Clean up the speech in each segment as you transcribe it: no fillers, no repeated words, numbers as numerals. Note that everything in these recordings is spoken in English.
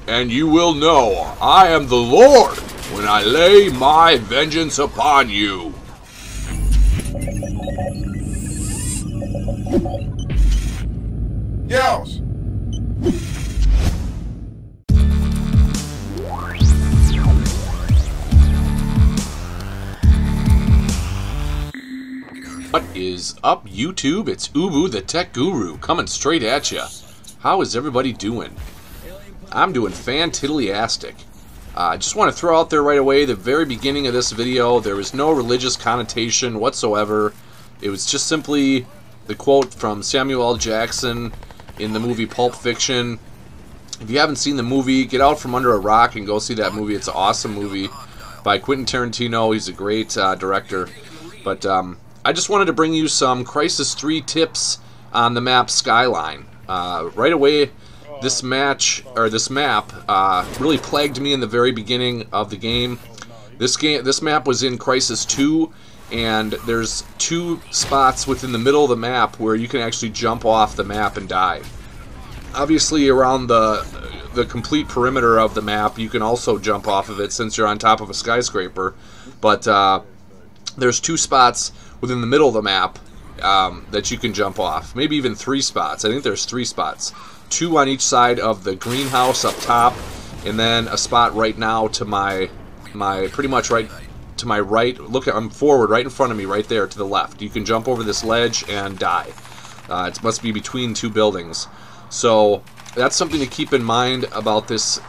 and you will know I am the Lord when I lay my vengeance upon you. Yeousch! What is up, YouTube? It's Ubu the Tech Guru coming straight at ya. How is everybody doing? I'm doing fan-tiddly-astic. I just want to throw out there right away, the very beginning of this video, there was no religious connotation whatsoever. It was just simply the quote from Samuel L. Jackson in the movie Pulp Fiction. If you haven't seen the movie, get out from under a rock and go see that movie. It's an awesome movie by Quentin Tarantino. He's a great director. But I just wanted to bring you some Crysis 3 tips on the map Skyline. Right away, this map really plagued me in the very beginning of the game. This map was in Crysis 2, and there's 2 spots within the middle of the map where you can actually jump off the map and die. Obviously, around the complete perimeter of the map, you can also jump off of it since you're on top of a skyscraper. But there's 2 spots within the middle of the map that you can jump off. Maybe even 3 spots. I think there's 3 spots. 2 on each side of the greenhouse up top, and then a spot right now to my pretty much right to my right. Look, I'm forward, right in front of me, right there to the left. You can jump over this ledge and die. It must be between 2 buildings. So that's something to keep in mind about this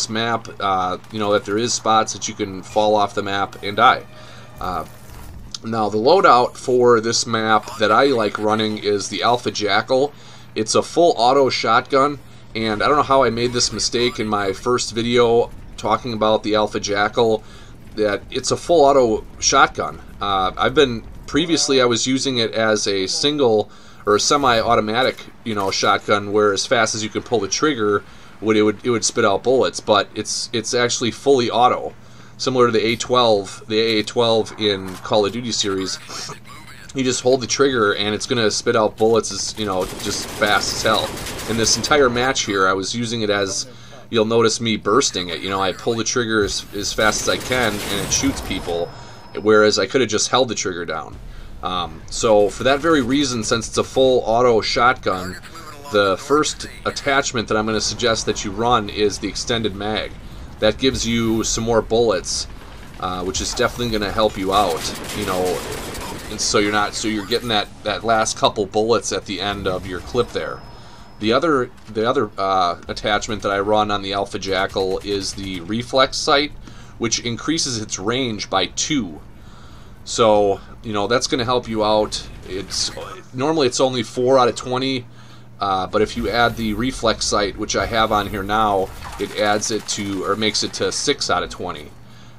map. You know, that there is spots that you can fall off the map and die. Now, the loadout for this map that I like running is the Alpha Jackal. It's a full auto shotgun, and I don't know how I made this mistake in my first video talking about the Alpha Jackal, that it's a full auto shotgun. Previously I was using it as a single or a semi-automatic, you know, shotgun, where as fast as you could pull the trigger, it would spit out bullets, but it's actually fully auto. Similar to the A12, the AA-12 in Call of Duty series, you just hold the trigger and it's going to spit out bullets, as, you know, just fast as hell. In this entire match here, I was using it as, you'll notice me bursting it. You know, I pull the trigger as fast as I can and it shoots people, whereas I could have just held the trigger down. So for that very reason, since it's a full auto shotgun, the first attachment that I'm going to suggest that you run is the extended mag. That gives you some more bullets, which is definitely going to help you out, you know, and so you're getting that last couple bullets at the end of your clip there. The other attachment that I run on the Alpha Jackal is the reflex sight, which increases its range by 2. So, you know, that's going to help you out. Normally it's only 4 out of 20. But if you add the reflex sight, which I have on here now, it adds it to, or makes it to 6 out of 20.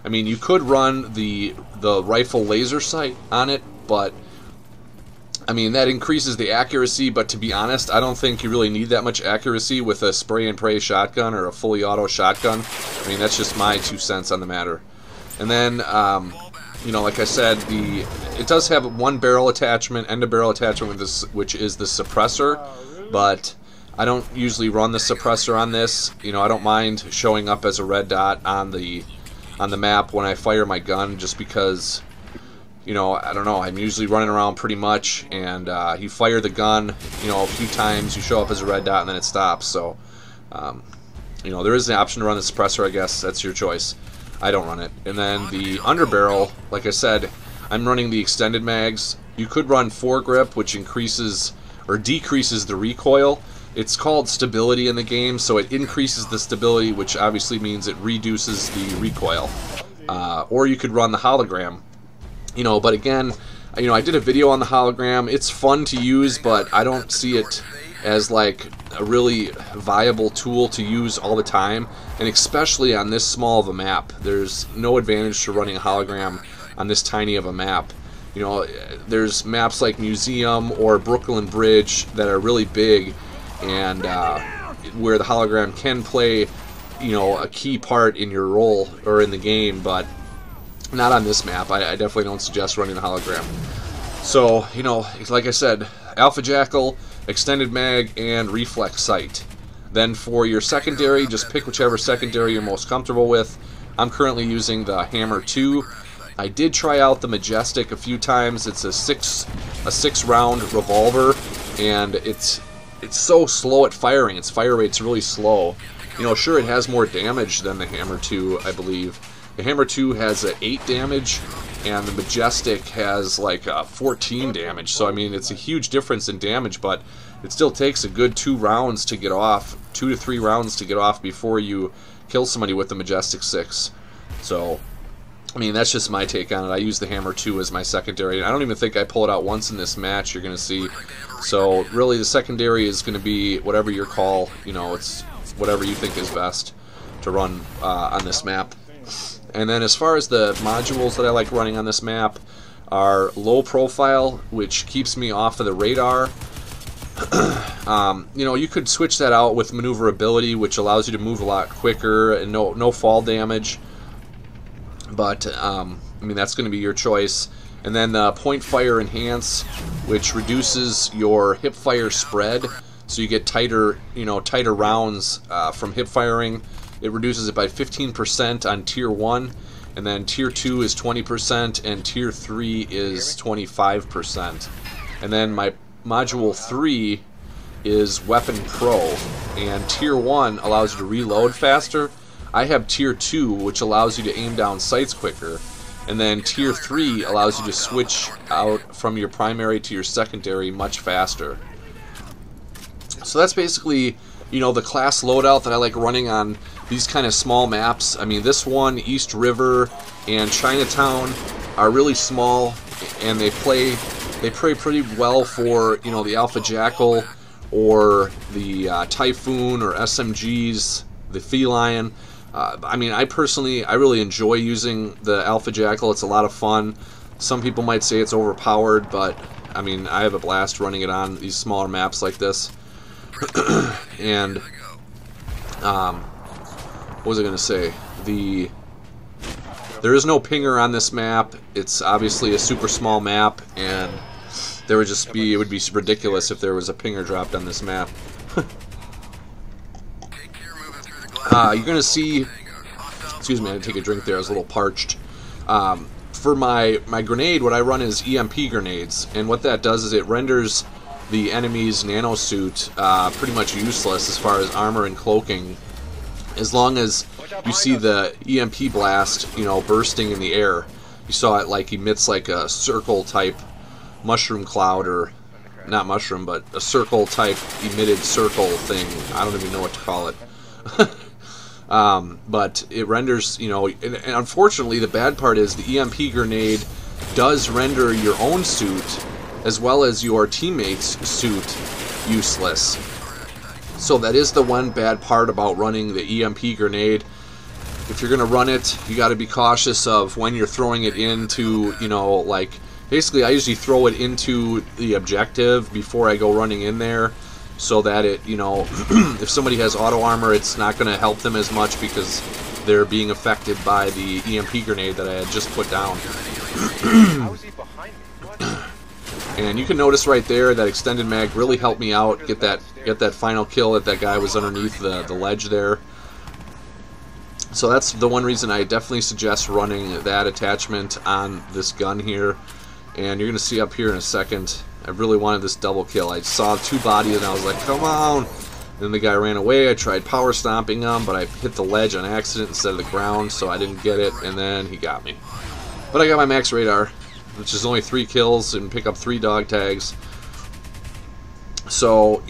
I mean, you could run the rifle laser sight on it, but I mean, that increases the accuracy, but to be honest, I don't think you really need that much accuracy with a spray and pray shotgun or a fully auto shotgun. I mean, that's just my 2 cents on the matter. And then, you know, like I said, it does have one barrel attachment, end of barrel attachment with this, which is the suppressor. But I don't usually run the suppressor on this. You know, I don't mind showing up as a red dot on the map when I fire my gun, just because, you know, I don't know, I'm usually running around pretty much, and you fire the gun, you know, a few times, you show up as a red dot, and then it stops. So, you know, there is an option to run the suppressor, I guess. That's your choice. I don't run it. And then the underbarrel, like I said, I'm running the extended mags. You could run foregrip, which increases or decreases the recoil. It's called stability in the game, so it increases the stability, which obviously means it reduces the recoil. Or you could run the hologram, you know, but again, you know, I did a video on the hologram. It's fun to use, but I don't see it as like a really viable tool to use all the time, and especially on this small of a map. There's no advantage to running a hologram on this tiny of a map. You know, there's maps like Museum or Brooklyn Bridge that are really big, and where the hologram can play, you know, a key part in your role or in the game, but not on this map. I definitely don't suggest running the hologram. So, you know, like I said, Alpha Jackal, extended mag, and reflex sight. Then for your secondary, just pick whichever secondary you're most comfortable with. I'm currently using the Hammer 2. I did try out the Majestic a few times. It's a six round revolver, and it's so slow at firing. Its fire rate's really slow. You know, sure, it has more damage than the Hammer 2, I believe. The Hammer 2 has 8 damage, and the Majestic has like 14 damage. So I mean, it's a huge difference in damage, but it still takes a good 2 rounds to get off, 2 to 3 rounds to get off before you kill somebody with the Majestic 6. So, I mean, that's just my take on it. I use the Hammer 2 as my secondary. I don't even think I pull it out once in this match, you're going to see. So, really, the secondary is going to be whatever your call. You know, it's whatever you think is best to run on this map. And then as far as the modules that I like running on this map are low profile, which keeps me off of the radar. You know, you could switch that out with maneuverability, which allows you to move a lot quicker and no fall damage. But I mean, that's going to be your choice. And then point fire enhance, which reduces your hip fire spread, so you get tighter, tighter rounds from hip firing. It reduces it by 15% on tier 1, and then tier 2 is 20%, and tier 3 is 25%. And then my module 3 is Weapon Pro, and tier 1 allows you to reload faster. I have tier 2, which allows you to aim down sights quicker, and then tier 3 allows you to switch out from your primary to your secondary much faster. So that's basically, the class loadout that I like running on these kind of small maps. I mean, this one, East River and Chinatown are really small, and they play pretty well for, the Alpha Jackal or the Typhoon or SMGs, the Feline. I mean, I really enjoy using the Alpha Jackal. It's a lot of fun. Some people might say it's overpowered, but I mean, I have a blast running it on these smaller maps like this. And what was I going to say? There is no pinger on this map. It's obviously a super small map, and it would be ridiculous if there was a pinger dropped on this map. You're going to see, excuse me, I had to take a drink there, I was a little parched. For my grenade, what I run is EMP grenades, and what that does is it renders the enemy's nanosuit pretty much useless as far as armor and cloaking, as long as you see the EMP blast, bursting in the air. You saw it like emits like a circle type mushroom cloud, or not mushroom, but a circle type emitted circle thing. I don't even know what to call it. But it renders, and unfortunately the bad part is the EMP grenade does render your own suit as well as your teammate's suit useless. So that is the one bad part about running the EMP grenade. If you're going to run it, you got to be cautious of when you're throwing it into, like, basically I usually throw it into the objective before I go running in there, so that it, if somebody has auto armor, it's not going to help them as much because they're being affected by the EMP grenade that I had just put down. And you can notice right there that extended mag really helped me out get that final kill that guy was underneath the ledge there. So that's the one reason I definitely suggest running that attachment on this gun here. And you're going to see up here in a second, I really wanted this double kill. I saw 2 bodies and I was like, come on! Then the guy ran away. I tried power stomping him, but I hit the ledge on accident instead of the ground, so I didn't get it, and then he got me. But I got my max radar, which is only 3 kills, and pick up 3 dog tags. So,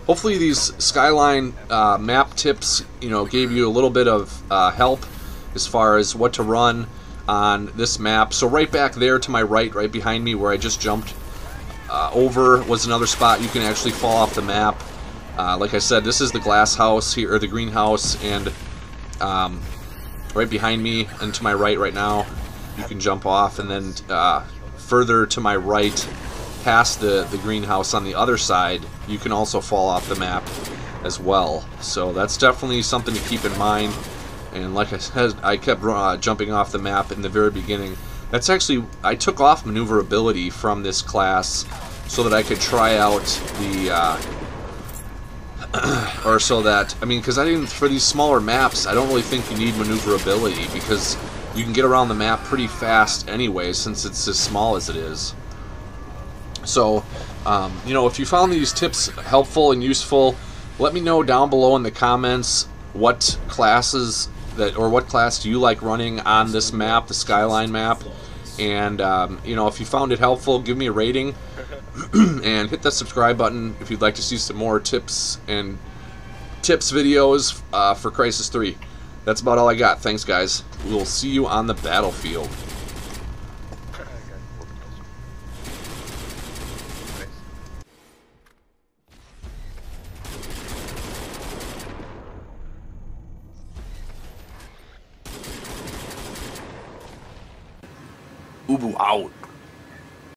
hopefully these Skyline map tips, gave you a little bit of help as far as what to run on this map. So right back there to my right behind me where I just jumped over, was another spot you can actually fall off the map. Like I said, this is the glass house here, or the greenhouse, and right behind me and to my right now, you can jump off, and then further to my right, past the greenhouse on the other side, you can also fall off the map as well. So that's definitely something to keep in mind. And like I said, I kept jumping off the map in the very beginning. That's actually, I took off maneuverability from this class so that I could try out or so that, I mean, because for these smaller maps, I don't really think you need maneuverability, because you can get around the map pretty fast anyway, since it's as small as it is. So, you know, if you found these tips helpful and useful, let me know down below in the comments what classes or what class do you like running on this map, the Skyline map. And, you know, if you found it helpful, give me a rating. And hit that subscribe button if you'd like to see some more tips videos for Crysis 3. That's about all I got. Thanks, guys. We'll see you on the battlefield. Ubu out.